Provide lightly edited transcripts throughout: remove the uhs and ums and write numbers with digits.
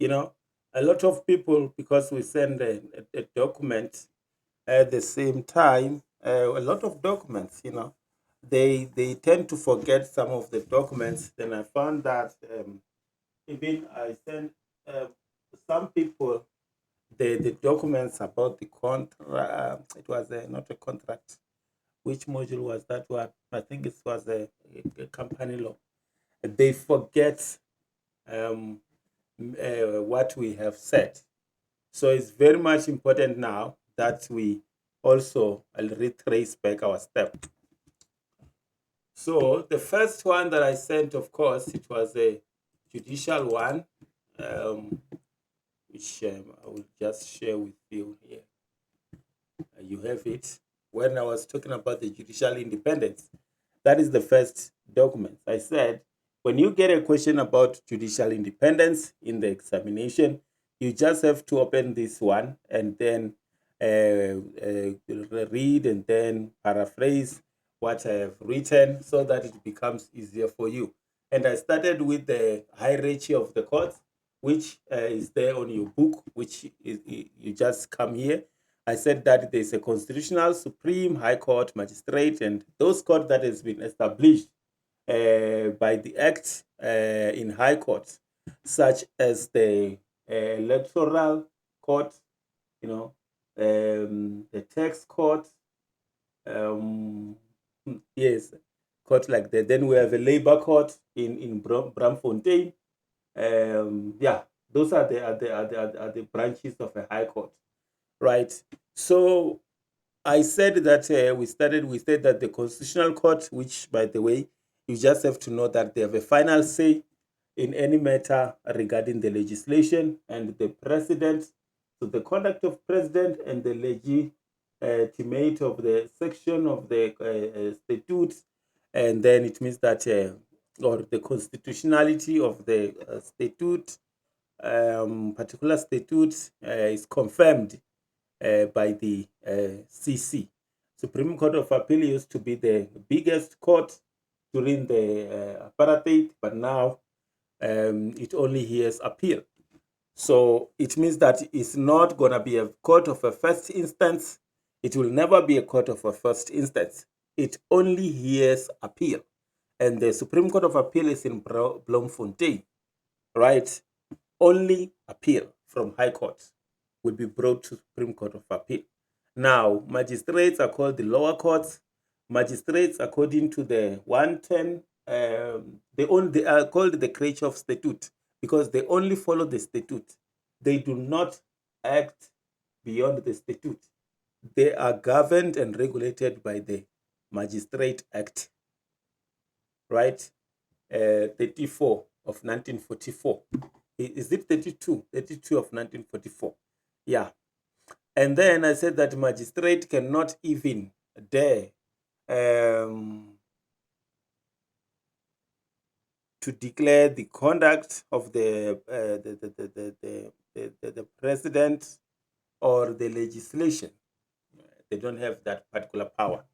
You know, a lot of people, because we send a document at the same time, a lot of documents, they tend to forget some of the documents. Then I found that even I sent some people the documents about the contract. It was not a contract. Which module was that one? I think it was a company law. They forget um, what we have said. So it's very much important now that we also retrace back our step. So the first one that I sent, of course, it was a judicial one, um, which I will just share with you here. You have it. When I was talking about the judicial independence, that is the first document. I said, when you get a question about judicial independence in the examination, you just have to open this one and then read and then paraphrase what I have written so that it becomes easier for you. And I started with the hierarchy of the courts, which is there on your book, which is, you just come here. I said that there's a constitutional, supreme, high court, magistrate, and those court that has been established by the act in high court, such as the electoral court, the tax court, um, yes, court like that. Then we have a labor court in Bramfontein. Yeah, those are the branches of a high court, right? So I said that we said that the constitutional court, which by the way, you just have to know that they have a final say in any matter regarding the legislation, and the president, so the conduct of president and the legitimate of the section of the statutes, and then it means that or the constitutionality of the statute, particular statute is confirmed by the CC. Supreme Court of Appeal used to be the biggest court during the apartheid, but now it only hears appeal. So it means that it's not going to be a court of a first instance. It will never be a court of a first instance. It only hears appeal. And the Supreme Court of Appeal is in Bloemfontein, right? Only appeal from High Court will be brought to Supreme Court of Appeal. Now, magistrates are called the lower courts. Magistrates, according to the 110, they are called the Kirchhoff Statute because they only follow the statute. They do not act beyond the statute. They are governed and regulated by the Magistrate Act, right? 34 of 1944. Is it 32? 32 of 1944. Yeah. And then I said that magistrate cannot even dare to declare the conduct of the president or the legislation. They don't have that particular power.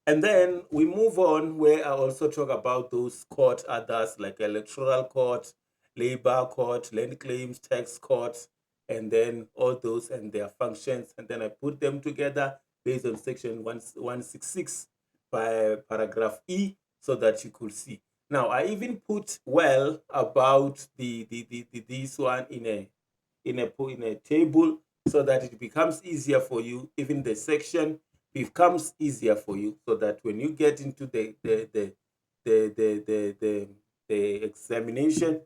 And then we move on where I also talk about those court others like electoral court, labor court, land claims, tax court, and then all those and their functions. And then I put them together based on section 166 by paragraph E so that you could see. Now I even put well about this one in a table so that it becomes easier for you. Even the section becomes easier for you so that when you get into the examination,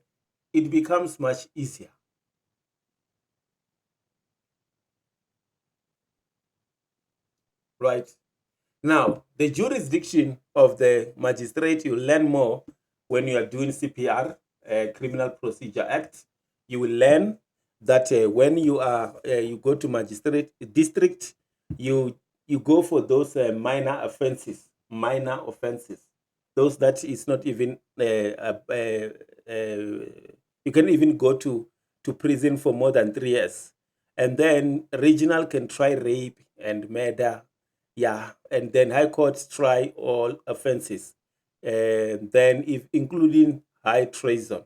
it becomes much easier. Right. Now, the jurisdiction of the magistrate, you learn more when you are doing CPR, Criminal Procedure Act. You will learn that when you go to magistrate district, you go for those minor offenses, those that is not even you can even go to prison for more than 3 years, and then regional can try rape and murder, yeah, and then high courts try all offenses, then if including high treason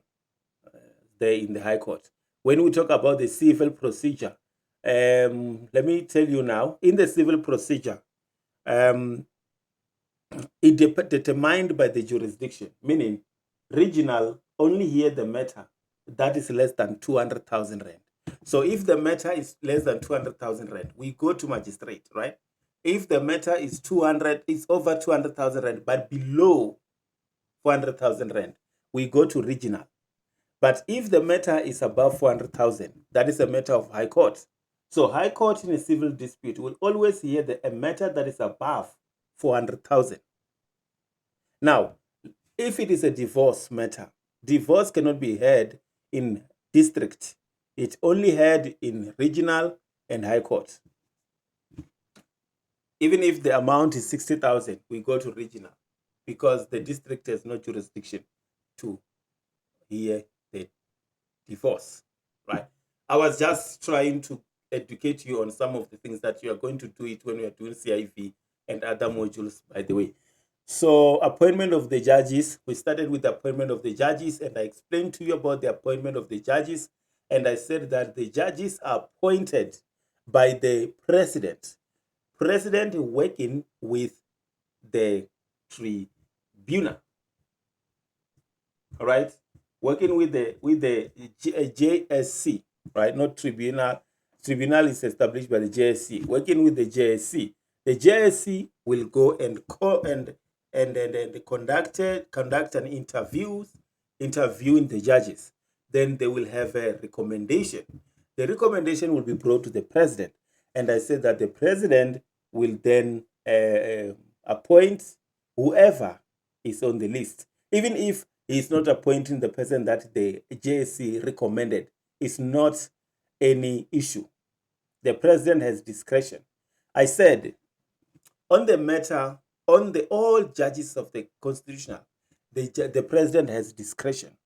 there in the high court. when we talk about the civil procedure, let me tell you now, in the civil procedure, um, it determined by the jurisdiction, meaning regional only hear the matter that is less than 200,000 rand. So if the matter is less than 200,000 rand, we go to magistrate, right? If the matter is over 200,000 rand, but below 400,000 rand, we go to regional. But if the matter is above 400,000, that is a matter of high court. So high court in a civil dispute will always hear a matter that is above 400,000. Now, if it is a divorce matter, divorce cannot be heard in district. It's only heard in regional and high court. Even if the amount is 60,000, we go to regional because the district has no jurisdiction to hear the divorce, right? I was just trying to educate you on some of the things that you are going to do it when we are doing CIV and other modules, by the way. So appointment of the judges, we started with the appointment of the judges, and I explained to you about the appointment of the judges, and I said that the judges are appointed by the president working with the tribunal. All right, working with the JSC, right? Not tribunal. Tribunal is established by the JSC. Working with the JSC, the JSC will go and conduct an interviewing the judges. Then they will have a recommendation. The recommendation will be brought to the president, and I said that the president will then appoint whoever is on the list, even if he's not appointing the person that the JSC recommended. It's not any issue. The president has discretion. I said on the matter, on the all judges of the constitutional, the president has discretion.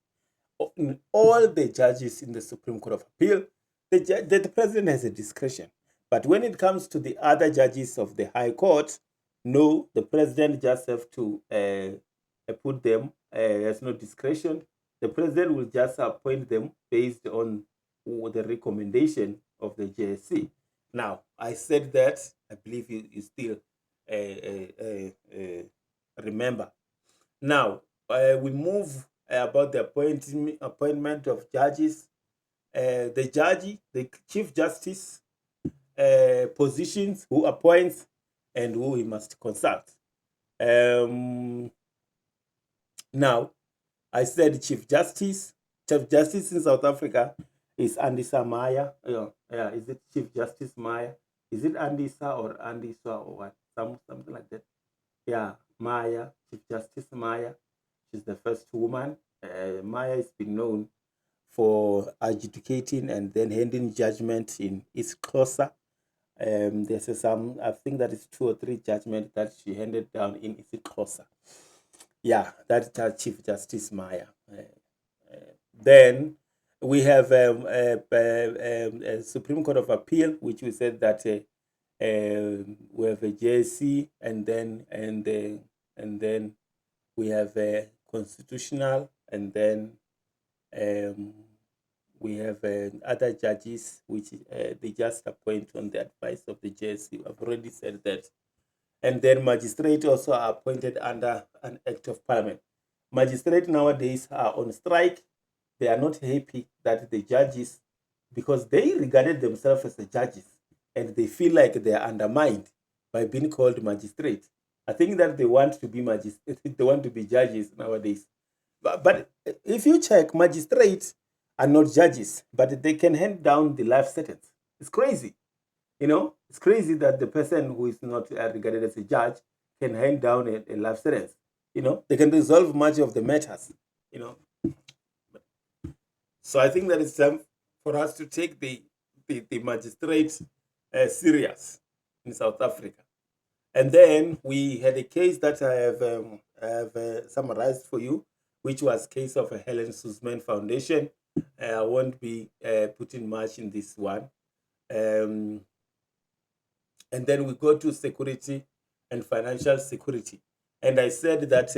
In all the judges in the Supreme Court of Appeal, the president has a discretion. But when it comes to the other judges of the High Court, no, the president just have to put them, has no discretion. The president will just appoint them based on the recommendation of the JSC. Now, I said that, I believe you still remember. Now, we move about the appointment of judges. The Chief Justice positions, who appoints and who he must consult. Now, I said Chief Justice in South Africa is Andisa Maya. Yeah, is it Chief Justice Maya? Is it Andisa or Andisa or what? Something like that. Yeah, Maya, Chief Justice Maya. She's the first woman. Maya has been known for adjudicating and then handing judgment in isiXhosa. There's I think that is 2 or 3 judgments that she handed down in isiXhosa. Yeah, that's Chief Justice Maya. Then we have a Supreme Court of Appeal, which we said that we have a JSC, and then we have a constitutional, and then we have other judges which they just appoint on the advice of the JSC. I've already said that. And then magistrates also are appointed under an act of parliament. Magistrates nowadays are on strike. They are not happy that the judges, because they regarded themselves as the judges, and they feel like they are undermined by being called magistrates. I think that they want to be they want to be judges nowadays. But if you check, magistrates are not judges, but they can hand down the life sentence. It's crazy. It's crazy that the person who is not regarded as a judge can hand down a life sentence. They can resolve much of the matters. So I think that it's time for us to take the magistrates serious in South Africa. And then we had a case that I have summarized for you, which was case of a Helen Suzman Foundation. I won't be putting much in this one. And then we go to security and financial security. And I said that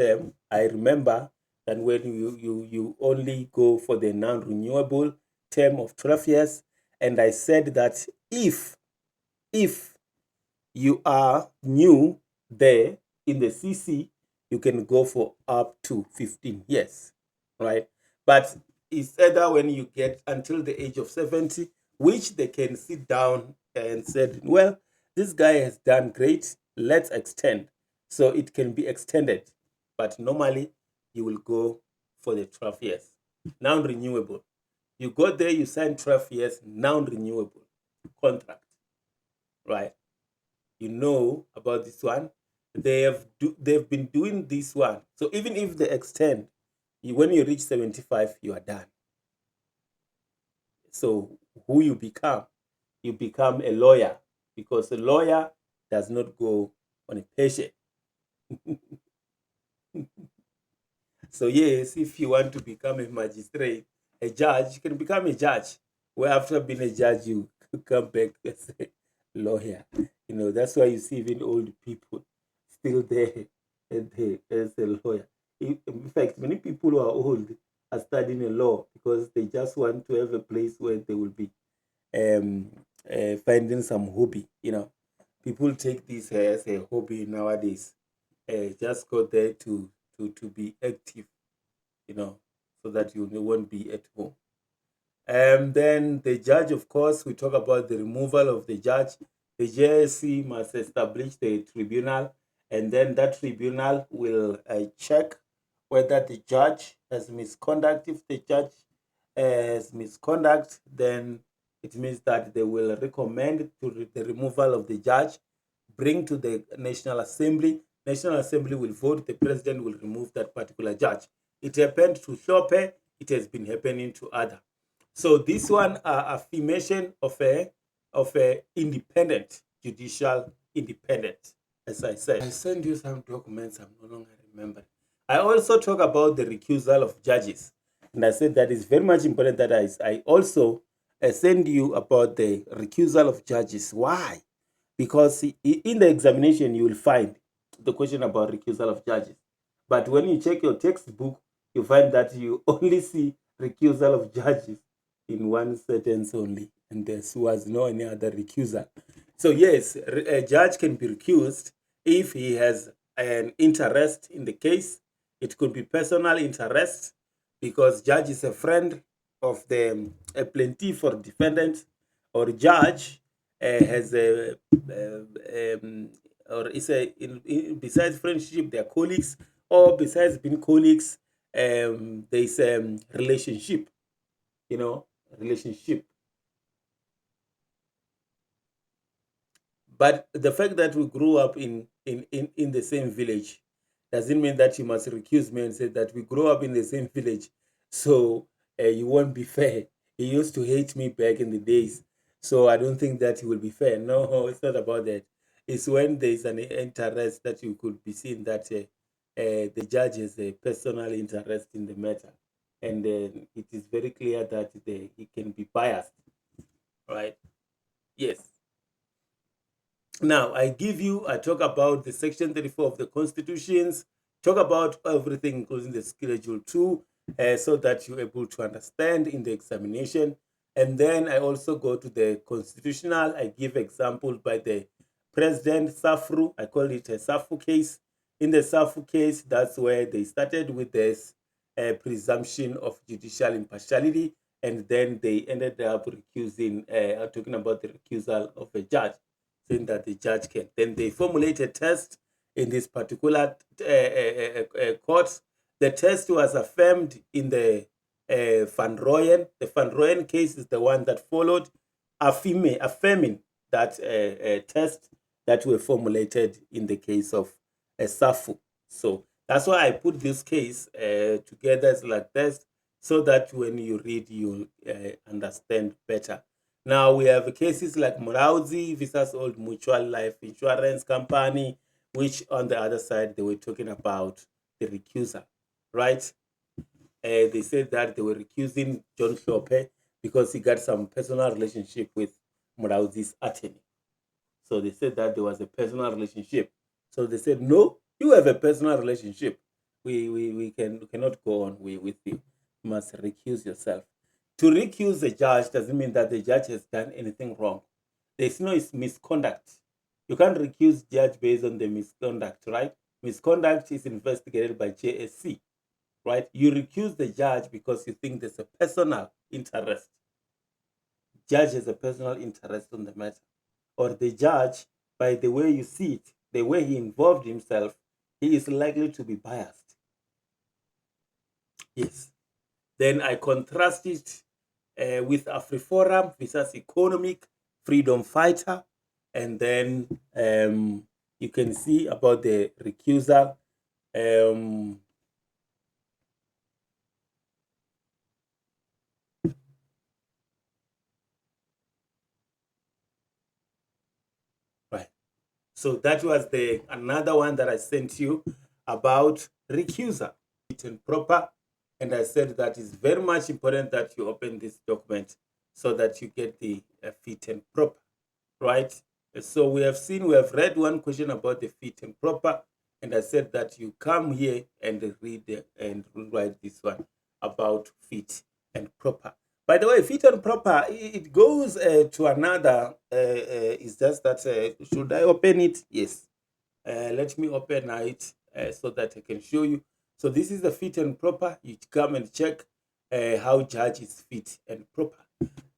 I remember that when you only go for the non-renewable, term of 12 years. And I said that if you are new there in the CC, you can go for up to 15 years, right? But it's either when you get until the age of 70, which they can sit down and said, well, this guy has done great, let's extend. So it can be extended. But normally you will go for the 12 years, non-renewable. You go there, you sign 12 years, non-renewable contract, right? You know about this one. They've been doing this one. So even if they extend, when you reach 75, you are done. So who you become? You become a lawyer, because a lawyer does not go on a patient. So yes, if you want to become a magistrate, a judge, you can become a judge. Where after being a judge, you come back as a lawyer. That's why you see even old people still there as a lawyer. In fact, many people who are old are studying a law because they just want to have a place where they will be um, finding some hobby. People take this as a hobby nowadays. Just go there to be active, so that you won't be at home. And then the judge, of course, we talk about the removal of the judge. The JSC must establish the tribunal, and then that tribunal will check whether the judge has misconduct. If the judge has misconduct, then it means that they will recommend the removal of the judge, bring to the National Assembly. National Assembly will vote, the president will remove that particular judge. It happened to Shope, it has been happening to other. So this one affirmation of a independent judicial independent. As I said, I send you some documents. I'm no longer remembering. I also talk about the recusal of judges, and I said that is very much important. That I also send you about the recusal of judges. Why? Because in the examination you will find the question about recusal of judges, but when you check your textbook, you find that you only see recusal of judges in one sentence only, and there was no any other recusal. So yes, a judge can be recused if he has an interest in the case. It could be personal interest, because judge is a friend of the a plaintiff or defendant, or judge has a or is a besides friendship, they're colleagues, or besides being colleagues, there is a relationship, relationship. But the fact that we grew up in the same village doesn't mean that you must recuse me and say that we grew up in the same village, so you won't be fair. He used to hate me back in the days, so I don't think that he will be fair. No, it's not about that. It's when there is an interest that you could be seeing that the judge has a personal interest in the matter, and it is very clear that he can be biased, right? Yes. Now, I talk about the Section 34 of the Constitutions, talk about everything, including the Schedule 2, so that you're able to understand in the examination. And then I also go to the constitutional. I give examples by the President Safru. I call it a Safu case. In the Safu case, that's where they started with this presumption of judicial impartiality, and then they ended up talking about the recusal of a judge, saying that the judge can. Then they formulate a test in this particular court. The test was affirmed in the Van Rooyen. The Van Rooyen case is the one that followed, affirming that test that were formulated in the case of Safu. So that's why I put this case together as like this, so that when you read, you understand better. Now we have cases like Murauzi versus Old Mutual Life Insurance Company, which on the other side they were talking about the recuser, right? They said that they were recusing John Shope because he got some personal relationship with Murauzi's attorney. So they said that there was a personal relationship. So they said, no, you have a personal relationship. We cannot go on with you. You must recuse yourself. To recuse the judge doesn't mean that the judge has done anything wrong. There's no misconduct. You can't recuse judge based on the misconduct, right? Misconduct is investigated by JSC, right? You recuse the judge because you think there's a personal interest. Judge has a personal interest on the matter. Or the judge, by the way you see it, the way he involved himself, he is likely to be biased. Yes. Then I contrast it with AfriForum versus Economic Freedom Fighter. And then you can see about the recusal. Right. So that was the another one that I sent you about recusal. Fit and proper. And I said that it's very much important that you open this document so that you get the fit and proper, right? So we have read one question about the fit and proper, and I said that you come here and read and write this one about fit and proper. By the way, fit and proper, it goes to another. It's just that should I open it? Yes. Let me open it so that I can show you. So this is the fit and proper. You come and check how judge is fit and proper.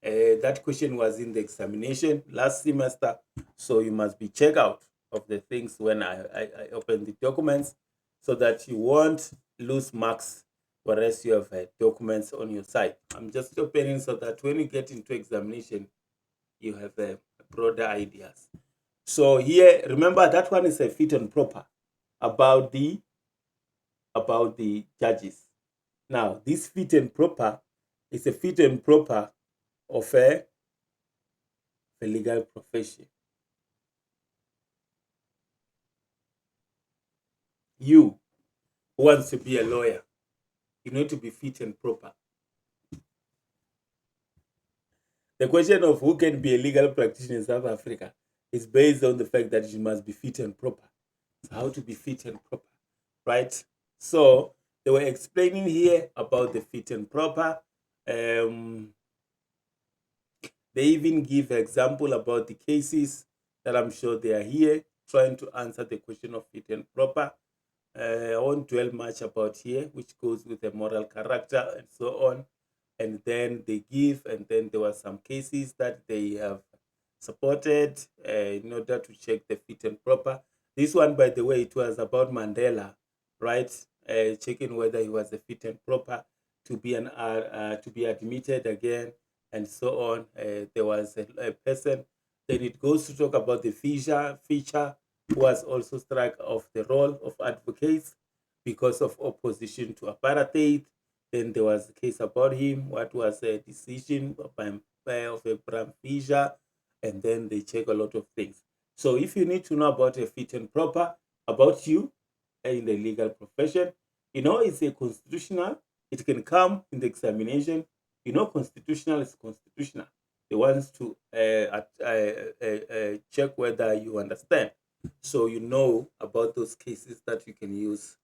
That question was in the examination last semester, so you must be check out of the things when I open the documents so that you won't lose marks whereas you have documents on your side. I'm just opening so that when you get into examination, you have broader ideas. So here, remember that one is a fit and proper about the judges. Now, this fit and proper is a fit and proper of a legal profession. You who wants to be a lawyer, you need to be fit and proper. The question of who can be a legal practitioner in South Africa is based on the fact that you must be fit and proper. So how to be fit and proper, right? So they were explaining here about the fit and proper. They even give example about the cases that I'm sure they are here trying to answer the question of fit and proper. I won't dwell much about here, which goes with the moral character and so on. And then they give, and then there were some cases that they have supported in order to check the fit and proper. This one, by the way, it was about Mandela, right? Checking whether he was a fit and proper to be admitted again, and so on. There was a person. Then it goes to talk about the Fisher who was also struck off the role of advocates because of opposition to apartheid. Then there was a case about him, what was a decision of Bram Fisher, and then they check a lot of things. So if you need to know about a fit and proper, about you in the legal profession, it's a constitutional. It can come in the examination. Constitutional is constitutional. They want to check whether you understand. So you know about those cases that you can use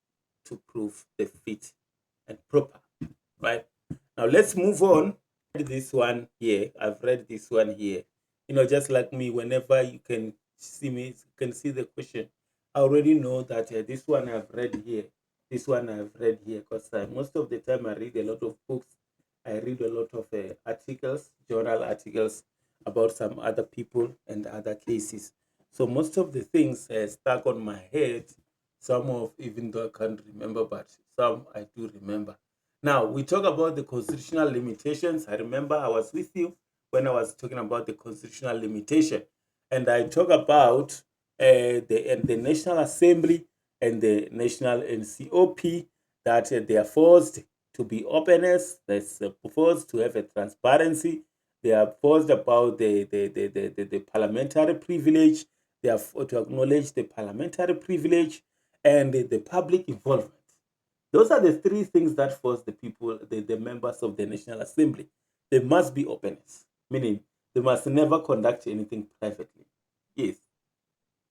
to prove the fit and proper, right? Now let's move on. This one here, I've read this one here. Just like me, whenever you can see me, you can see the question. I already know that this one I've read here. This one I've read here because most of the time I read a lot of books. I read a lot of articles, journal articles about some other people and other cases. So most of the things stuck on my head. Some of, even though I can't remember, but some I do remember. Now we talk about the constitutional limitations. I remember I was with you when I was talking about the constitutional limitation, and I talk about the National Assembly and the National NCOP that they are forced to be openness. They're forced to have a transparency. They are forced about the parliamentary privilege. They are to acknowledge the parliamentary privilege and the public involvement. Those are the three things that force the people, the members of the National Assembly. There must be openness, meaning they must never conduct anything privately. Yes,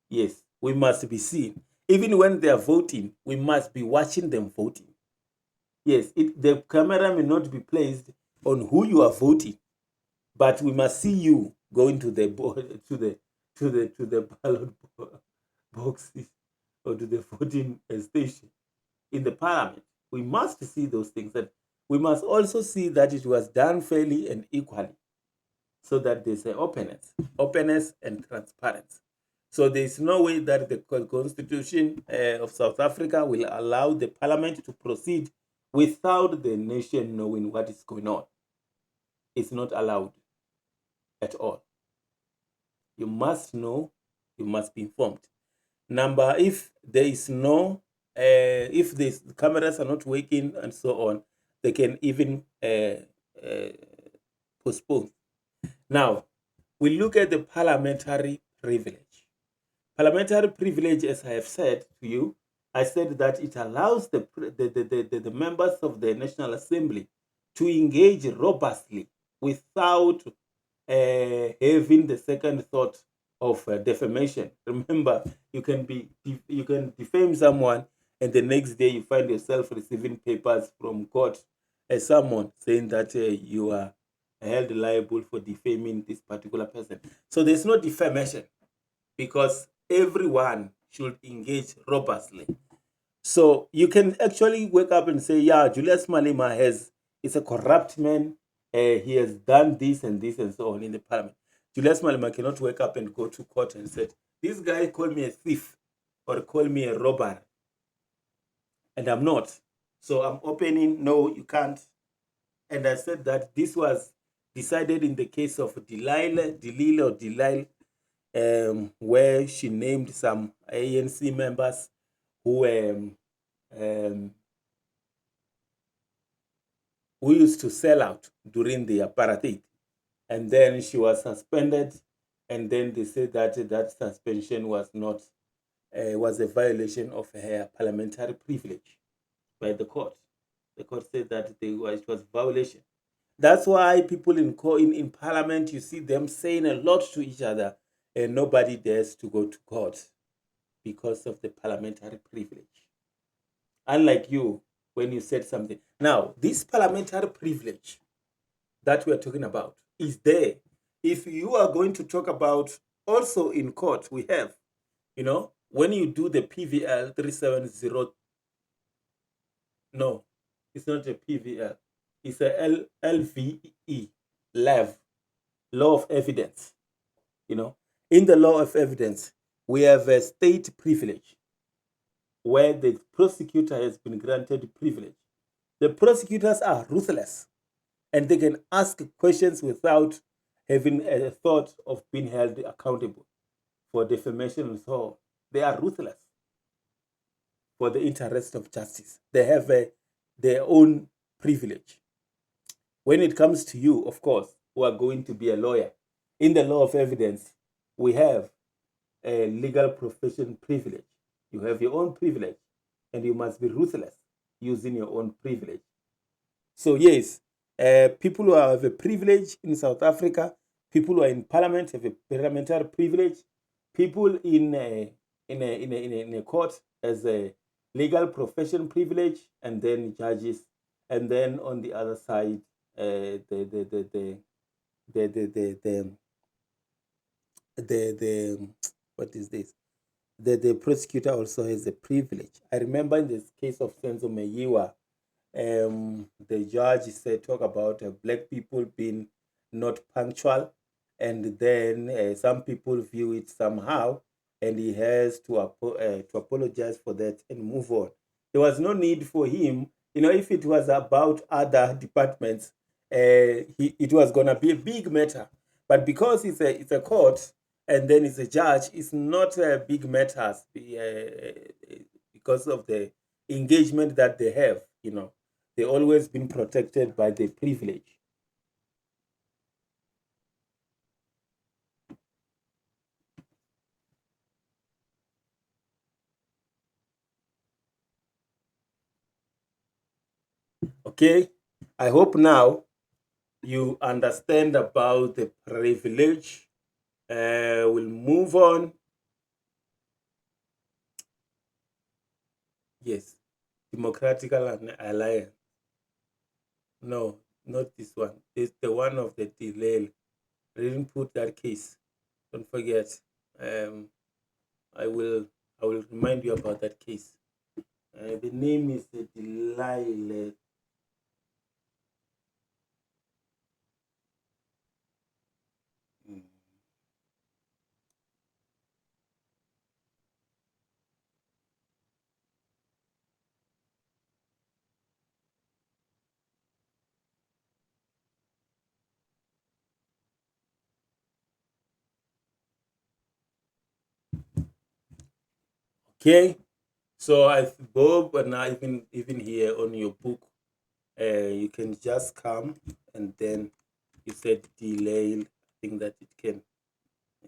yes, we must be seen. Even when they are voting, we must be watching them voting. Yes, the camera may not be placed on who you are voting, but we must see you going to the ballot boxes or to the voting station in the parliament. We must see those things, and we must also see that it was done fairly and equally, so that there's an openness and transparency. So there's no way that the constitution of South Africa will allow the parliament to proceed without the nation knowing what is going on. It's not allowed at all. You must know, you must be informed. Number, if there is no, if the cameras are not working and so on, they can even uh, postpone. Now, we look at the parliamentary privilege. Parliamentary privilege, as I have said to you, I said that it allows the members of the National Assembly to engage robustly without having the second thought of defamation. Remember, you can defame someone, and the next day you find yourself receiving papers from court as someone saying that you are held liable for defaming this particular person. So there's no defamation because everyone should engage robustly. So you can actually wake up and say, yeah, Julius Malema is a corrupt man. He has done this and this and so on in the parliament. Julius Malema cannot wake up and go to court and say, this guy called me a thief or called me a robber. And I'm not. So I'm opening, no, you can't. And I said that this was decided in the case of Delil, where she named some ANC members who um, who used to sell out during the apartheid. And then she was suspended, and then they said that that suspension was not was a violation of her parliamentary privilege by the court. The court said that it was violation. That's why people in parliament, you see them saying a lot to each other, and nobody dares to go to court because of the parliamentary privilege. Unlike you, when you said something. Now, this parliamentary privilege that we are talking about is there. If you are going to talk about also in court, we have, when you do the PVL 370, no, it's not a PVL, it's a LVE, LEV, law of evidence. In the law of evidence, we have a state privilege where the prosecutor has been granted privilege. The prosecutors are ruthless, and they can ask questions without having a thought of being held accountable for defamation and so on. They are ruthless for the interest of justice. They have their own privilege. When it comes to you, of course, who are going to be a lawyer, in the law of evidence, we have a legal profession privilege. You have your own privilege, and you must be ruthless using your own privilege. So yes, people who have a privilege in South Africa, people who are in parliament have a parliamentary privilege. People in a court as a legal profession privilege, and then judges, and then on the other side, the what is this? The prosecutor also has a privilege. I remember in this case of Senzo Meyiwa, the judge said talk about black people being not punctual, and then some people view it somehow, and he has to apologize for that and move on. There was no need for him, if it was about other departments, it was gonna be a big matter, but because it's a court and then it's a judge, it's not a big matter because of the engagement that they have. They always been protected by the privilege. Okay, I hope now you understand about the privilege. We'll move on. Yes, Democratic Alliance. No, not this one. It's the one of the delay. I didn't put that case. Don't forget. Um, I will I will remind you about that case. The name is Delilah. Mm. Okay, so I Bob and I even here on your book, you can just come and then you said delay. I think that it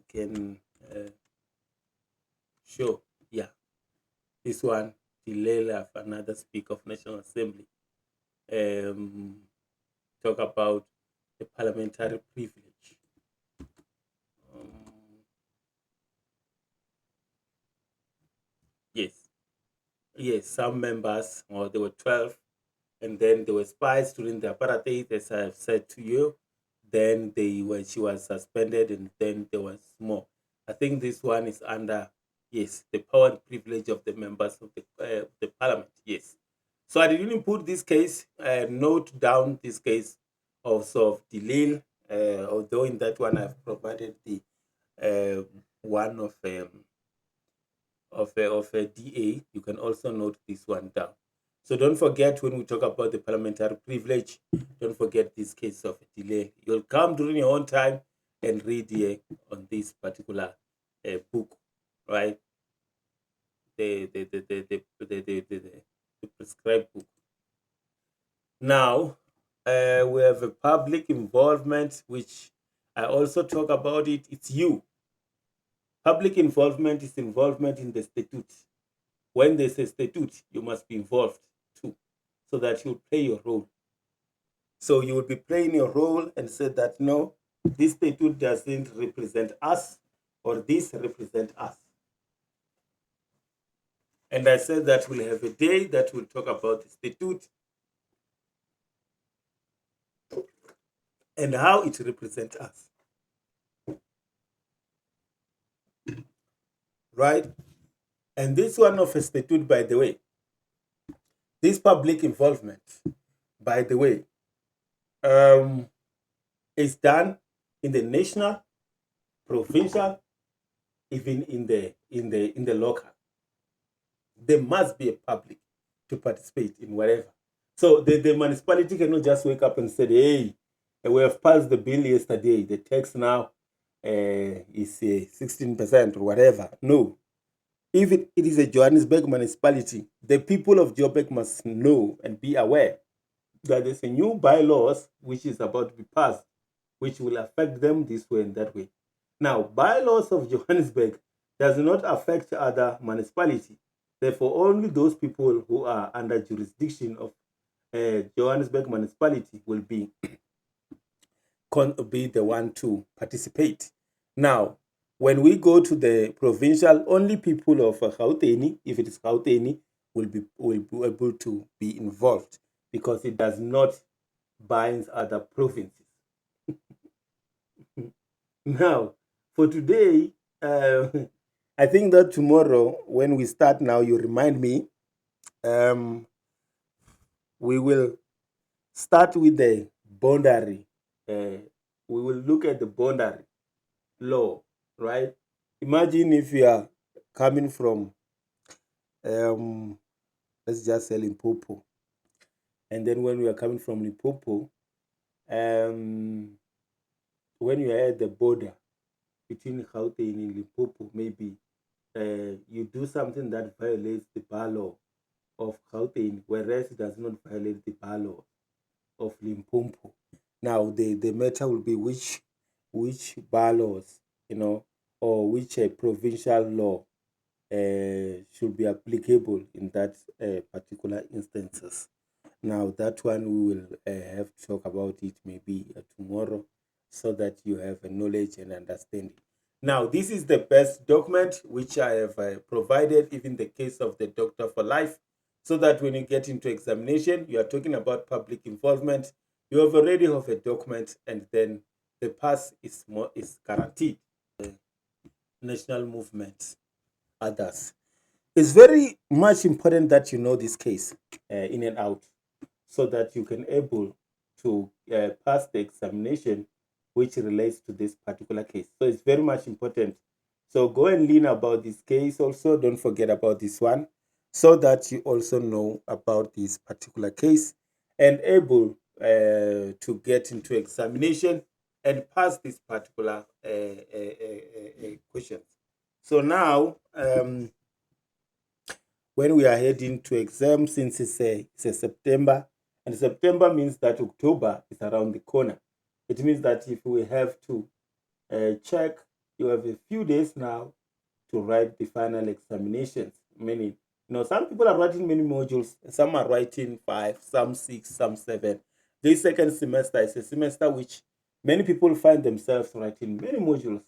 can show. Yeah, this one delay of another speaker of National Assembly. Um, talk about the parliamentary privilege. Um, yes, yes, some members, or there were 12, and then there were spies during the apartheid, as I've said to you. Then she was suspended, and then there was more. I think this one is under, yes, the power and privilege of the members of the parliament. Yes. So I didn't put this case, note down this case also of Delil, although in that one I've provided the uh, one of a DA. You can also note this one down. So don't forget, when we talk about the parliamentary privilege, don't forget this case of delay. You'll come during your own time and read here on this particular book, right? The prescribed book. Now, we have a public involvement, which I also talk about it. It's you. Public involvement is involvement in the statute. When there's a statute, you must be involved too, so that you play your role. So you will be playing your role and say that no, this statute doesn't represent us, or this represent us. And I said that we'll have a day that will talk about the statute and how it represents us. Right? And this one of a statute, by the way, this public involvement, by the way, um, is done in the national, provincial, even in the local. There must be a public to participate in whatever. So the municipality cannot just wake up and say, hey, we have passed the bill yesterday. The tax now is 16% or whatever. No. If it is a Johannesburg municipality, the people of Joburg must know and be aware that there's a new bylaws which is about to be passed, which will affect them this way and that way. Now, bylaws of Johannesburg does not affect other municipalities. Therefore, only those people who are under jurisdiction of Johannesburg municipality will be the one to participate. Now, when we go to the provincial, only people of Gauteng, if it is Gauteng, will be able to be involved, because it does not bind other provinces. Now, for today, I think that tomorrow, when we start now, you remind me, um, we will start with the boundary. We will look at the boundary law, right? Imagine if you are coming from, let's just say Limpopo, and then when we are coming from Limpopo, um, when you are at the border between Gauteng and Limpopo, maybe you do something that violates the bar law of Gauteng, whereas it does not violate the bar law of Limpopo. Now, the matter will be which bar laws, or which provincial law should be applicable in that particular instances. Now, that one we will have to talk about it maybe tomorrow, so that you have a knowledge and understanding. Now, this is the best document which I have provided, even the case of the Doctor for Life, so that when you get into examination, you are talking about public involvement. You have already have a document, and then the pass is guaranteed. National movement, others. It's very much important that you know this case in and out, so that you can able to pass the examination which relates to this particular case. So it's very much important. So go and learn about this case also. Don't forget about this one, so that you also know about this particular case and able to get into examination and pass this particular question. So now, when we are heading to exam, since it's a September, and September means that October is around the corner. It means that if we have to check, you have a few days now to write the final examinations. Meaning, some people are writing many modules. Some are writing 5, some 6, some 7. This second semester is a semester which many people find themselves writing many modules,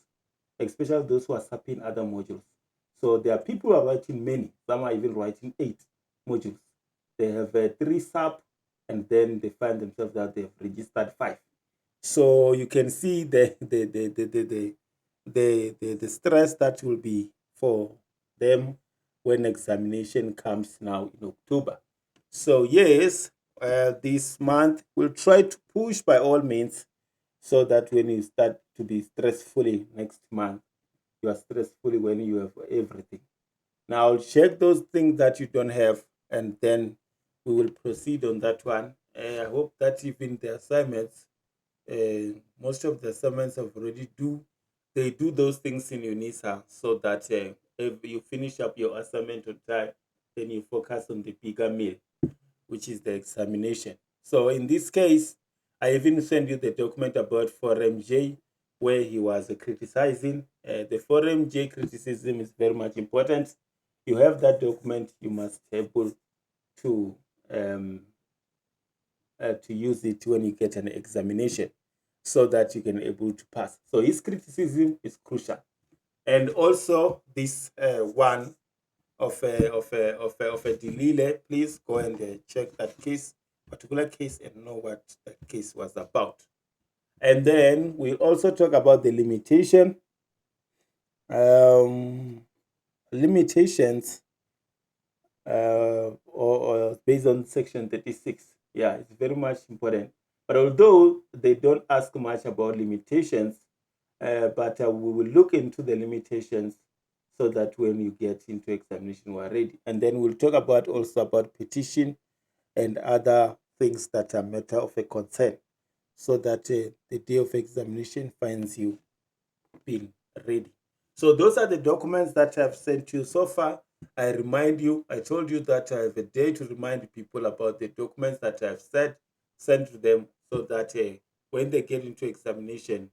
especially those who are supping other modules. So there are people who are writing many. Some are even writing 8 modules. They have 3 sub, and then they find themselves that they have registered 5. So you can see the stress that will be for them when examination comes now in October. So yes, this month we'll try to push by all means, so that when you start to be stressfully next month, you are stressfully when you have everything. Now check those things that you don't have, and then we will proceed on that one. I hope that even the assignments, most of the assignments have already they do those things in UNISA, so that if you finish up your assignment on time, then you focus on the bigger meal, which is the examination. So in this case, I even sent you the document about Forum J, where he was criticizing. The Forum J criticism is very much important. You have that document, you must be able to use it when you get an examination, so that you can able to pass. So his criticism is crucial. And also this one of a Delile, please go and check that particular case, and know what that case was about. And then we'll also talk about the um, limitations, or based on section 36. Yeah, it's very much important. But although they don't ask much about limitations, but we will look into the limitations, so that when you get into examination, we are ready. And then we'll talk about also about petition and other things that are matter of a concern, so that the day of examination finds you being ready. So those are the documents that I've sent you so far. I remind you, I told you that I have a day to remind people about the documents that I've sent to them, so that when they get into examination,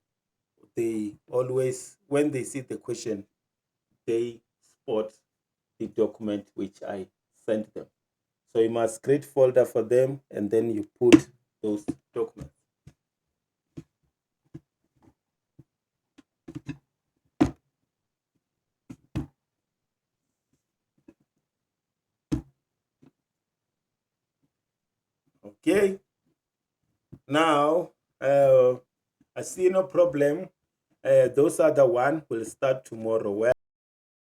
they always, when they see the question, they spot the document which I sent them. So you must create folder for them, and then you put those documents. Okay. Now, I see no problem. Those are the one will start tomorrow.